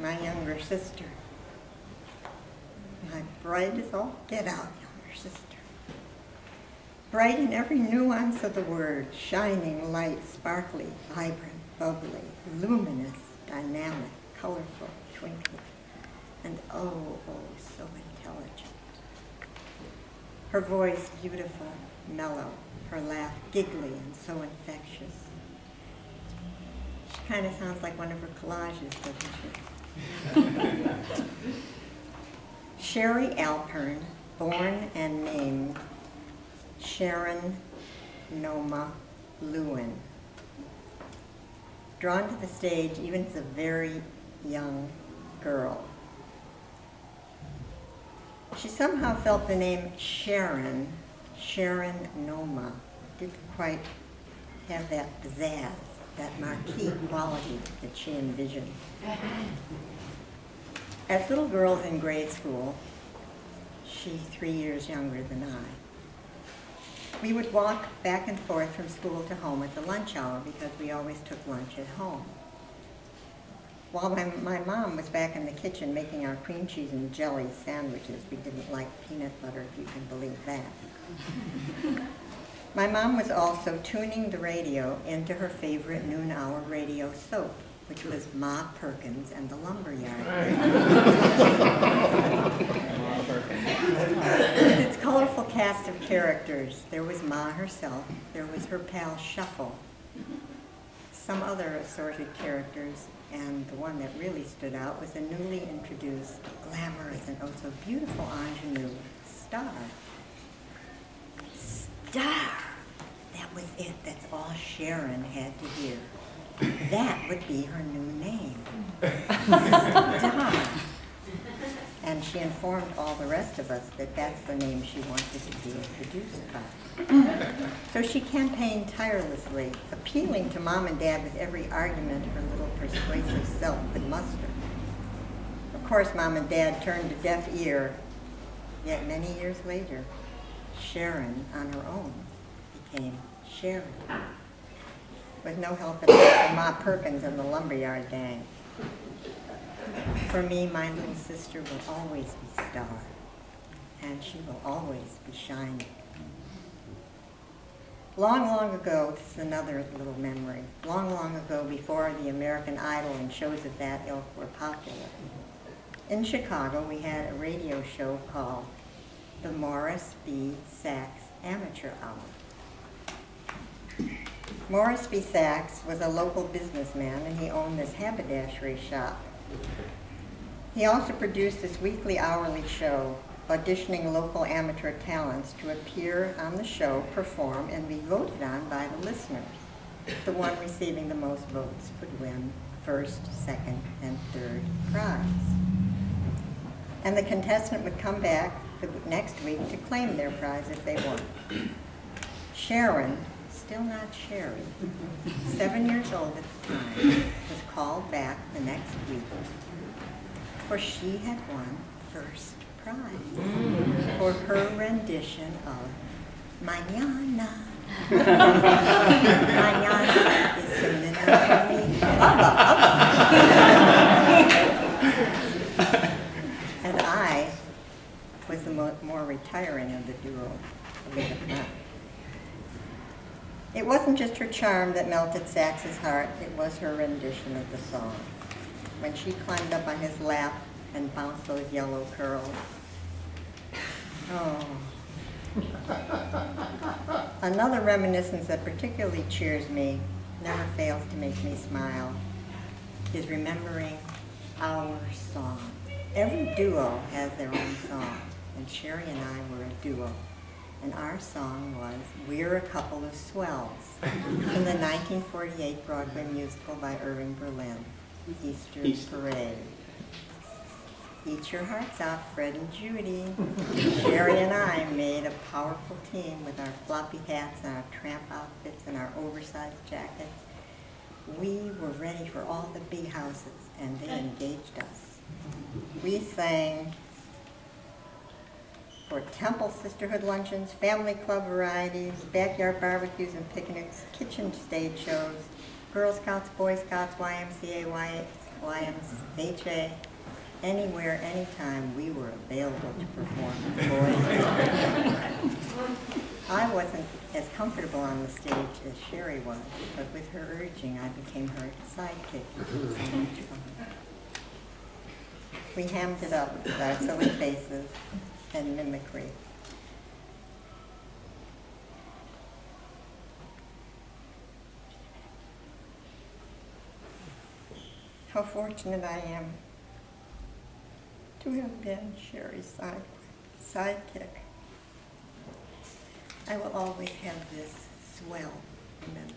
my younger sister. My bright as all get out younger sister. Bright in every nuance of the word, shining, light, sparkly, vibrant, bubbly, luminous, dynamic, colorful, twinkling, and oh, so intelligent. Her voice beautiful, mellow, her laugh giggly and so infectious. She kind of sounds like one of her collages, doesn't she? Sherry Alpern, born and named Sharon Noma Lewin. Drawn to the stage even as a very young girl. She somehow felt the name Sharon Noma, didn't quite have that pizzazz, that marquee quality that she envisioned. As little girls in grade school, she 3 years younger than I, we would walk back and forth from school to home at the lunch hour because we always took lunch at home. While my mom was back in the kitchen making our cream cheese and jelly sandwiches, we didn't like peanut butter, if you can believe that. My mom was also tuning the radio into her favorite noon-hour radio soap, which was Ma Perkins and the Lumberyard. With its colorful cast of characters, there was Ma herself, there was her pal Shuffle, some other assorted characters, and the one that really stood out was a newly introduced, glamorous, and oh so beautiful ingenue, Star. Star! That was it. That's all Sharon had to hear. That would be her new name. Star. And she informed all the rest of us that that's the name she wanted to be introduced by. So she campaigned tirelessly, appealing to Mom and Dad with every argument her little persuasive self could muster. Of course, Mom and Dad turned a deaf ear, yet many years later, Sharon, on her own, became Sharon, with no help at all from Ma Perkins and the Lumberyard gang. For me, my little sister will always be Star, and she will always be shining. Long, long ago, this is another little memory, long, long ago before the American Idol and shows of that ilk were popular, in Chicago we had a radio show called the Morris B. Sachs Amateur Hour. Morris B. Sachs was a local businessman, and he owned this haberdashery shop. He also produced this weekly hourly show, auditioning local amateur talents to appear on the show, perform, and be voted on by the listeners. The one receiving the most votes would win first, second, and third prize. And the contestant would come back the next week to claim their prize if they won. Sharon, still not Sherry, 7 years old at the time, was called back the next week, for she had won first prize for her rendition of Mañana. Mañana is singing out for me, Abba, Abba. And I was the more retiring of the duo, believe it or not. It wasn't just her charm that melted Sachs's heart, it was her rendition of the song. When she climbed up on his lap and bounced those yellow curls. Oh. Another reminiscence that particularly cheers me, never fails to make me smile, is remembering our song. Every duo has their own song, and Sherry and I were a duo. And our song was We're a Couple of Swells, from the 1948 Broadway musical by Irving Berlin, Easter Parade. Eat your hearts out, Fred and Judy. Sherry and I made a powerful team with our floppy hats and our tramp outfits and our oversized jackets. We were ready for all the big houses, and they engaged us. We sang for temple sisterhood luncheons, family club varieties, backyard barbecues and picnics, kitchen stage shows, Girl Scouts, Boy Scouts, YMCA, YMHA, anywhere, anytime, we were available to perform with the boys. I wasn't as comfortable on the stage as Sherry was, but with her urging, I became her sidekick. So much fun. We hammed it up with our silly faces and mimicry. How fortunate I am to have been Sherry's sidekick. I will always have this swell remembrance.